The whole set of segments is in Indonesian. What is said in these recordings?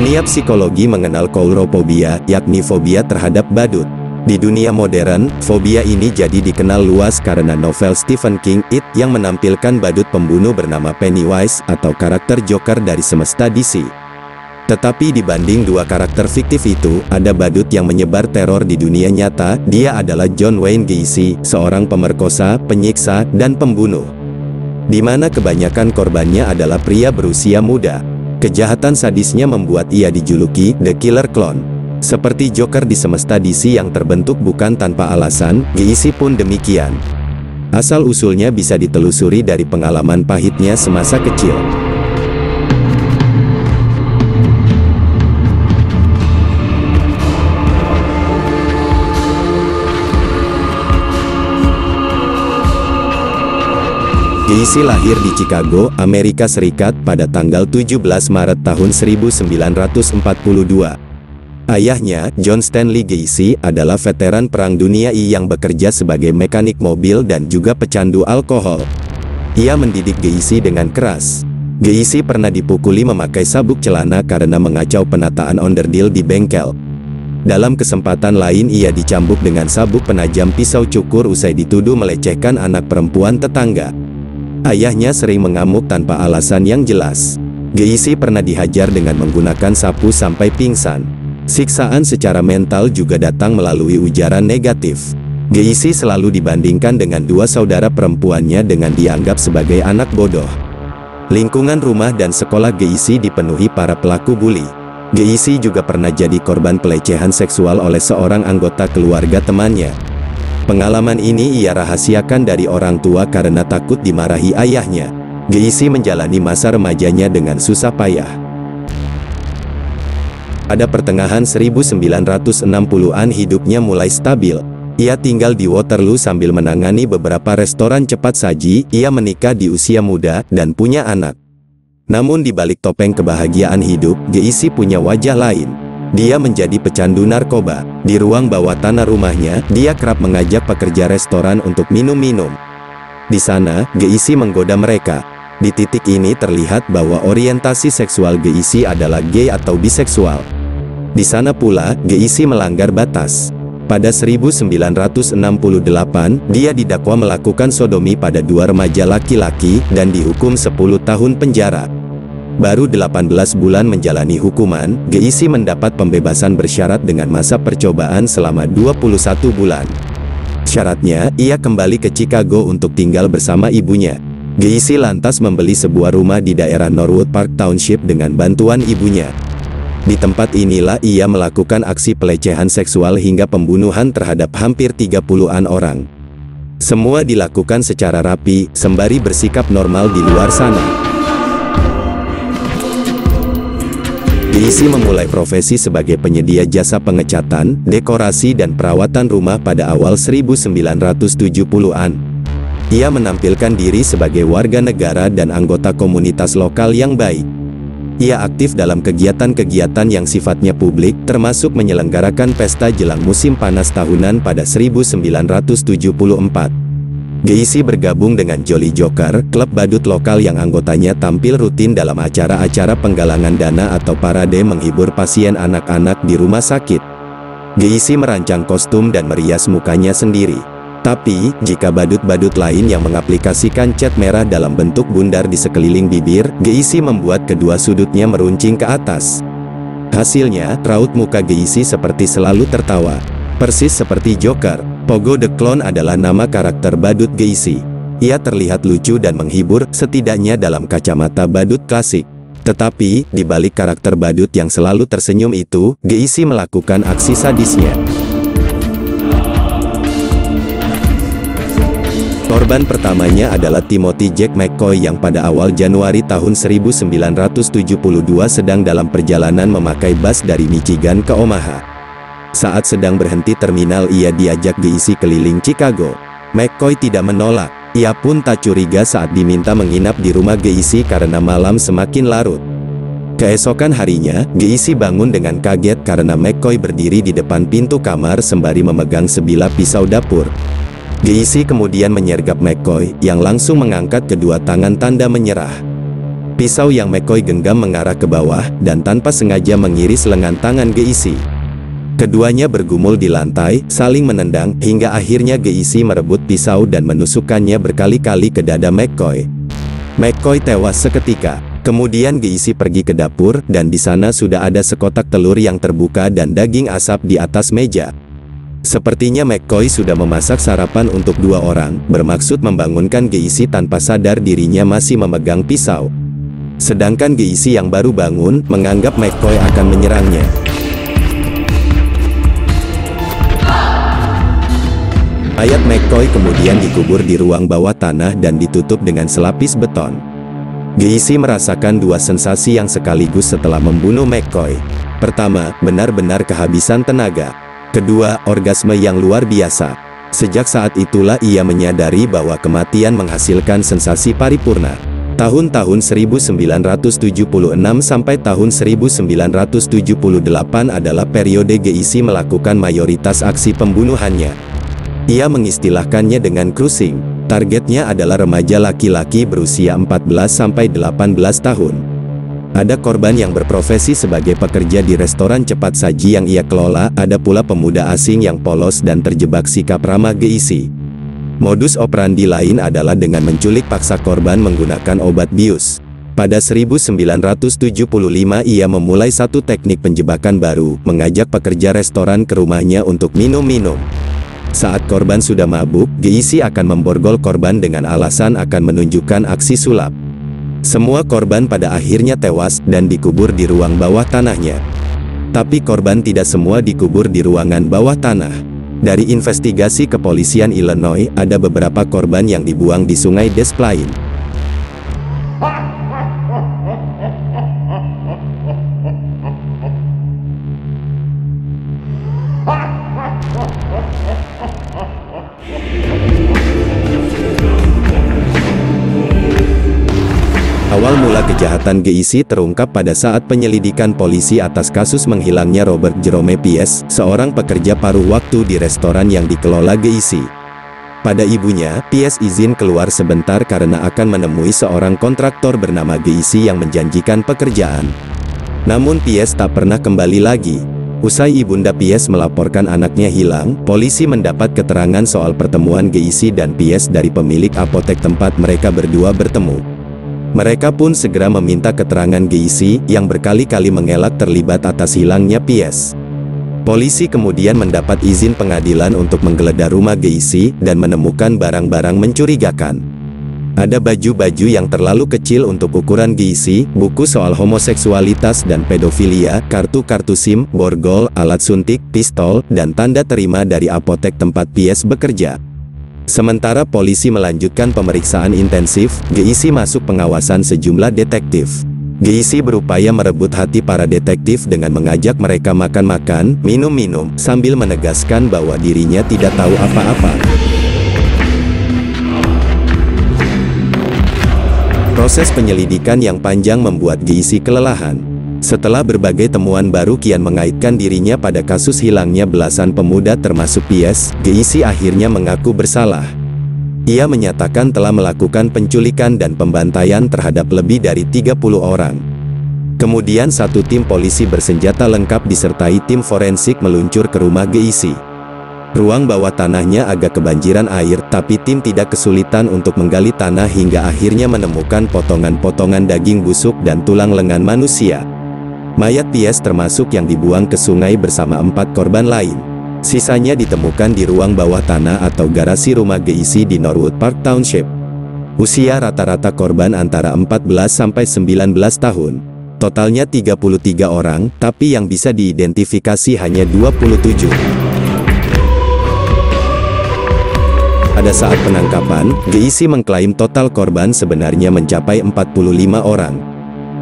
Dunia psikologi mengenal coulrophobia, yakni fobia terhadap badut. Di dunia modern, fobia ini jadi dikenal luas karena novel Stephen King, It, yang menampilkan badut pembunuh bernama Pennywise atau karakter Joker dari semesta DC. Tetapi dibanding dua karakter fiktif itu, ada badut yang menyebar teror di dunia nyata. Dia adalah John Wayne Gacy, seorang pemerkosa, penyiksa, dan pembunuh. Di mana kebanyakan korbannya adalah pria berusia muda. Kejahatan sadisnya membuat ia dijuluki The Killer Clown. Seperti Joker di semesta DC yang terbentuk bukan tanpa alasan, Gacy pun demikian. Asal-usulnya bisa ditelusuri dari pengalaman pahitnya semasa kecil. Gacy lahir di Chicago, Amerika Serikat pada tanggal 17 Maret tahun 1942. Ayahnya, John Stanley Gacy, adalah veteran Perang Dunia I yang bekerja sebagai mekanik mobil dan juga pecandu alkohol. Ia mendidik Gacy dengan keras. Gacy pernah dipukuli memakai sabuk celana karena mengacau penataan onderdil di bengkel. Dalam kesempatan lain ia dicambuk dengan sabuk penajam pisau cukur usai dituduh melecehkan anak perempuan tetangga. Ayahnya sering mengamuk tanpa alasan yang jelas. Gacy pernah dihajar dengan menggunakan sapu sampai pingsan. Siksaan secara mental juga datang melalui ujaran negatif. Gacy selalu dibandingkan dengan dua saudara perempuannya dengan dianggap sebagai anak bodoh. Lingkungan rumah dan sekolah Gacy dipenuhi para pelaku bully. Gacy juga pernah jadi korban pelecehan seksual oleh seorang anggota keluarga temannya. Pengalaman ini ia rahasiakan dari orang tua karena takut dimarahi ayahnya. Gacy menjalani masa remajanya dengan susah payah. Pada pertengahan 1960-an hidupnya mulai stabil. Ia tinggal di Waterloo sambil menangani beberapa restoran cepat saji. Ia menikah di usia muda dan punya anak. Namun di balik topeng kebahagiaan hidup, Gacy punya wajah lain. Dia menjadi pecandu narkoba. Di ruang bawah tanah rumahnya, dia kerap mengajak pekerja restoran untuk minum-minum. Di sana, Gacy menggoda mereka. Di titik ini terlihat bahwa orientasi seksual Gacy adalah gay atau biseksual. Di sana pula, Gacy melanggar batas. Pada 1968, dia didakwa melakukan sodomi pada dua remaja laki-laki dan dihukum 10 tahun penjara. Baru 18 bulan menjalani hukuman, Gacy mendapat pembebasan bersyarat dengan masa percobaan selama 21 bulan. Syaratnya, ia kembali ke Chicago untuk tinggal bersama ibunya. Gacy lantas membeli sebuah rumah di daerah Norwood Park Township dengan bantuan ibunya. Di tempat inilah ia melakukan aksi pelecehan seksual hingga pembunuhan terhadap hampir 30-an orang. Semua dilakukan secara rapi, sembari bersikap normal di luar sana. Gacy memulai profesi sebagai penyedia jasa pengecatan, dekorasi dan perawatan rumah pada awal 1970-an. Ia menampilkan diri sebagai warga negara dan anggota komunitas lokal yang baik. Ia aktif dalam kegiatan-kegiatan yang sifatnya publik, termasuk menyelenggarakan pesta jelang musim panas tahunan pada 1974. Gacy bergabung dengan Jolly Joker, klub badut lokal yang anggotanya tampil rutin dalam acara-acara penggalangan dana atau parade menghibur pasien anak-anak di rumah sakit. Gacy merancang kostum dan merias mukanya sendiri. Tapi, jika badut-badut lain yang mengaplikasikan cat merah dalam bentuk bundar di sekeliling bibir, Gacy membuat kedua sudutnya meruncing ke atas. Hasilnya, raut muka Gacy seperti selalu tertawa. Persis seperti Joker, Pogo the Clown adalah nama karakter badut Gacy. Ia terlihat lucu dan menghibur, setidaknya dalam kacamata badut klasik. Tetapi, di balik karakter badut yang selalu tersenyum itu, Gacy melakukan aksi sadisnya. Korban pertamanya adalah Timothy Jack McCoy yang pada awal Januari tahun 1972 sedang dalam perjalanan memakai bus dari Michigan ke Omaha. Saat sedang berhenti terminal ia diajak Gacy keliling Chicago. McCoy tidak menolak. Ia pun tak curiga saat diminta menginap di rumah Gacy karena malam semakin larut. Keesokan harinya, Gacy bangun dengan kaget karena McCoy berdiri di depan pintu kamar sembari memegang sebilah pisau dapur. Gacy kemudian menyergap McCoy, yang langsung mengangkat kedua tangan tanda menyerah. Pisau yang McCoy genggam mengarah ke bawah, dan tanpa sengaja mengiris lengan tangan Gacy. Keduanya bergumul di lantai, saling menendang, hingga akhirnya Gacy merebut pisau dan menusukkannya berkali-kali ke dada McCoy. McCoy tewas seketika. Kemudian Gacy pergi ke dapur, dan di sana sudah ada sekotak telur yang terbuka dan daging asap di atas meja. Sepertinya McCoy sudah memasak sarapan untuk 2 orang, bermaksud membangunkan Gacy tanpa sadar dirinya masih memegang pisau. Sedangkan Gacy yang baru bangun, menganggap McCoy akan menyerangnya. Mayat McCoy kemudian dikubur di ruang bawah tanah dan ditutup dengan selapis beton. Gacy merasakan 2 sensasi yang sekaligus setelah membunuh McCoy. Pertama, benar-benar kehabisan tenaga. Kedua, orgasme yang luar biasa. Sejak saat itulah ia menyadari bahwa kematian menghasilkan sensasi paripurna. Tahun-tahun 1976 sampai tahun 1978 adalah periode Gacy melakukan mayoritas aksi pembunuhannya. Ia mengistilahkannya dengan cruising. Targetnya adalah remaja laki-laki berusia 14 sampai 18 tahun. Ada korban yang berprofesi sebagai pekerja di restoran cepat saji yang ia kelola, ada pula pemuda asing yang polos dan terjebak sikap ramah Gacy. Modus operandi lain adalah dengan menculik paksa korban menggunakan obat bius. Pada 1975 ia memulai satu teknik penjebakan baru, mengajak pekerja restoran ke rumahnya untuk minum-minum. Saat korban sudah mabuk, Gacy akan memborgol korban dengan alasan akan menunjukkan aksi sulap. Semua korban pada akhirnya tewas dan dikubur di ruang bawah tanahnya. Tapi korban tidak semua dikubur di ruangan bawah tanah. Dari investigasi kepolisian Illinois, ada beberapa korban yang dibuang di sungai Des Plaines. Awal mula kejahatan Gacy terungkap pada saat penyelidikan polisi atas kasus menghilangnya Robert Jerome Pies, seorang pekerja paruh waktu di restoran yang dikelola Gacy. Pada ibunya, Pies izin keluar sebentar karena akan menemui seorang kontraktor bernama Gacy yang menjanjikan pekerjaan. Namun Pies tak pernah kembali lagi. Usai ibunda Pies melaporkan anaknya hilang, polisi mendapat keterangan soal pertemuan Gacy dan Pies dari pemilik apotek tempat mereka berdua bertemu. Mereka pun segera meminta keterangan Gacy, yang berkali-kali mengelak terlibat atas hilangnya Pies. Polisi kemudian mendapat izin pengadilan untuk menggeledah rumah Gacy, dan menemukan barang-barang mencurigakan. Ada baju-baju yang terlalu kecil untuk ukuran Gacy, buku soal homoseksualitas dan pedofilia, kartu-kartu SIM, borgol, alat suntik, pistol, dan tanda terima dari apotek tempat Pies bekerja. Sementara polisi melanjutkan pemeriksaan intensif, Gacy masuk pengawasan sejumlah detektif. Gacy berupaya merebut hati para detektif dengan mengajak mereka makan-makan, minum-minum, sambil menegaskan bahwa dirinya tidak tahu apa-apa. Proses penyelidikan yang panjang membuat Gacy kelelahan. Setelah berbagai temuan baru kian mengaitkan dirinya pada kasus hilangnya belasan pemuda termasuk Pies, Gacy akhirnya mengaku bersalah. Ia menyatakan telah melakukan penculikan dan pembantaian terhadap lebih dari 30 orang. Kemudian satu tim polisi bersenjata lengkap disertai tim forensik meluncur ke rumah Gacy. Ruang bawah tanahnya agak kebanjiran air, tapi tim tidak kesulitan untuk menggali tanah hingga akhirnya menemukan potongan-potongan daging busuk dan tulang lengan manusia. Mayat Pies termasuk yang dibuang ke sungai bersama 4 korban lain. Sisanya ditemukan di ruang bawah tanah atau garasi rumah Gacy di Norwood Park Township. Usia rata-rata korban antara 14 sampai 19 tahun. Totalnya 33 orang, tapi yang bisa diidentifikasi hanya 27. Pada saat penangkapan, Gacy mengklaim total korban sebenarnya mencapai 45 orang.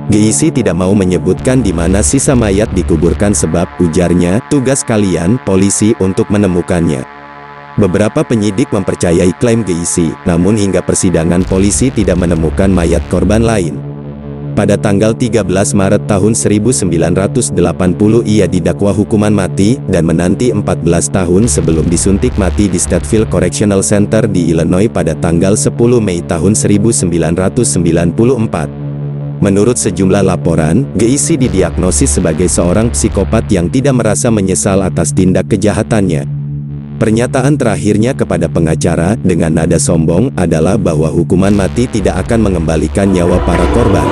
Gacy tidak mau menyebutkan di mana sisa mayat dikuburkan sebab, ujarnya, tugas kalian, polisi, untuk menemukannya. Beberapa penyidik mempercayai klaim Gacy, namun hingga persidangan polisi tidak menemukan mayat korban lain. Pada tanggal 13 Maret tahun 1980 ia didakwa hukuman mati, dan menanti 14 tahun sebelum disuntik mati di Stateville Correctional Center di Illinois pada tanggal 10 Mei tahun 1994. Menurut sejumlah laporan, Gacy didiagnosis sebagai seorang psikopat yang tidak merasa menyesal atas tindak kejahatannya. Pernyataan terakhirnya kepada pengacara, dengan nada sombong, adalah bahwa hukuman mati tidak akan mengembalikan nyawa para korban.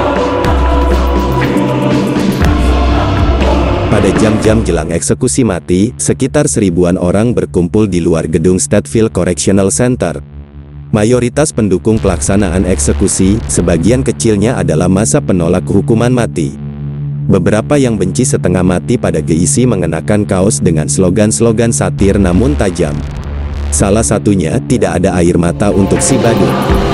Pada jam-jam jelang eksekusi mati, sekitar 1000-an orang berkumpul di luar gedung Stateville Correctional Center. Mayoritas pendukung pelaksanaan eksekusi, sebagian kecilnya adalah massa penolak hukuman mati. Beberapa yang benci setengah mati pada Gacy mengenakan kaos dengan slogan-slogan satir namun tajam. Salah satunya, tidak ada air mata untuk si badut.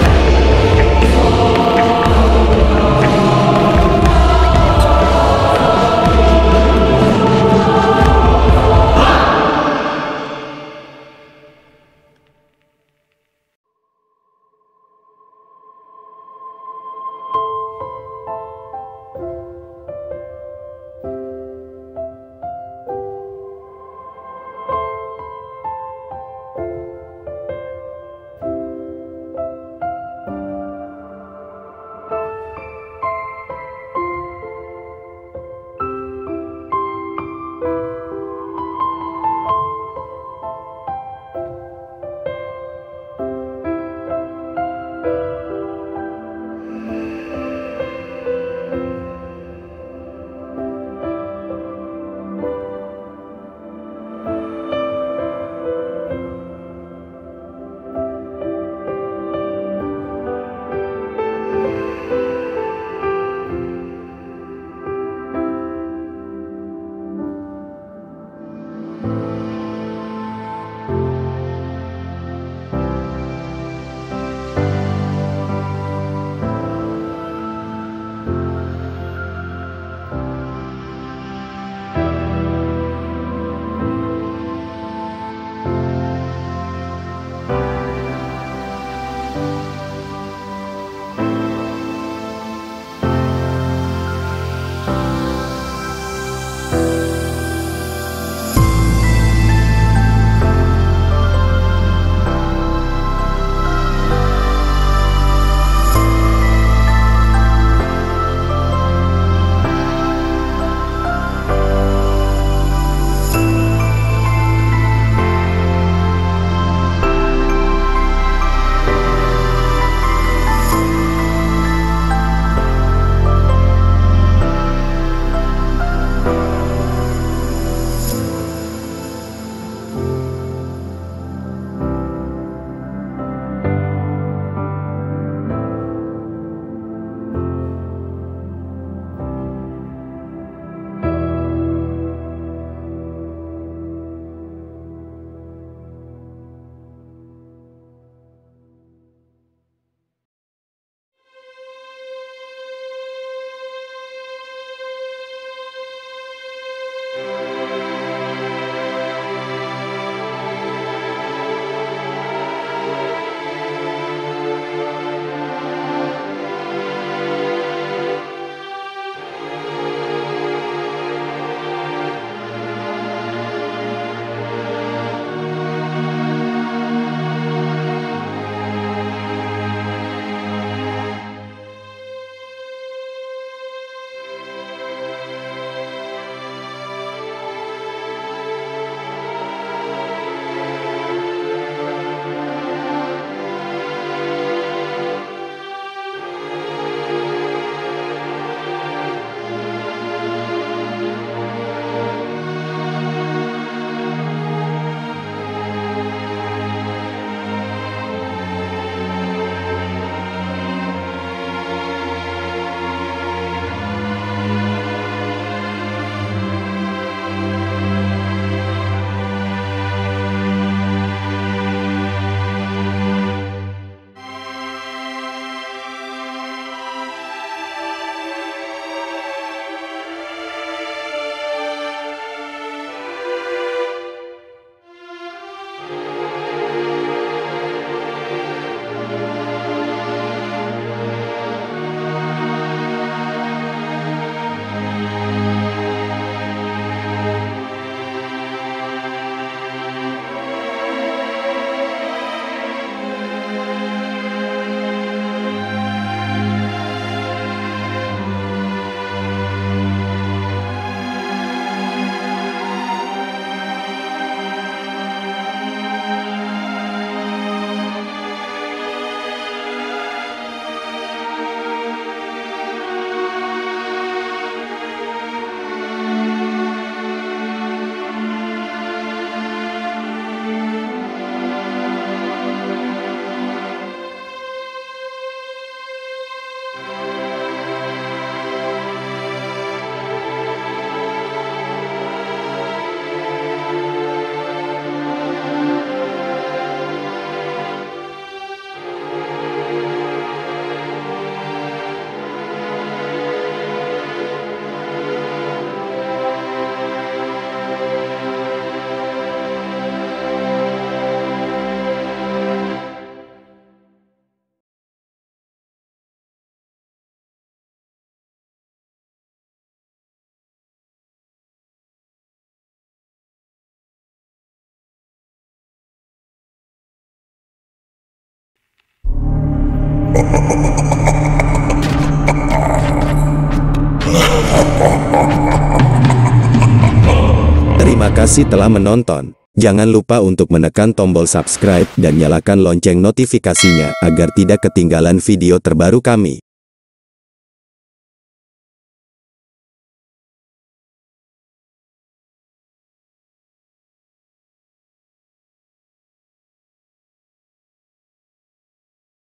Terima kasih telah menonton. Jangan lupa untuk menekan tombol subscribe dan nyalakan lonceng notifikasinya agar tidak ketinggalan video terbaru kami.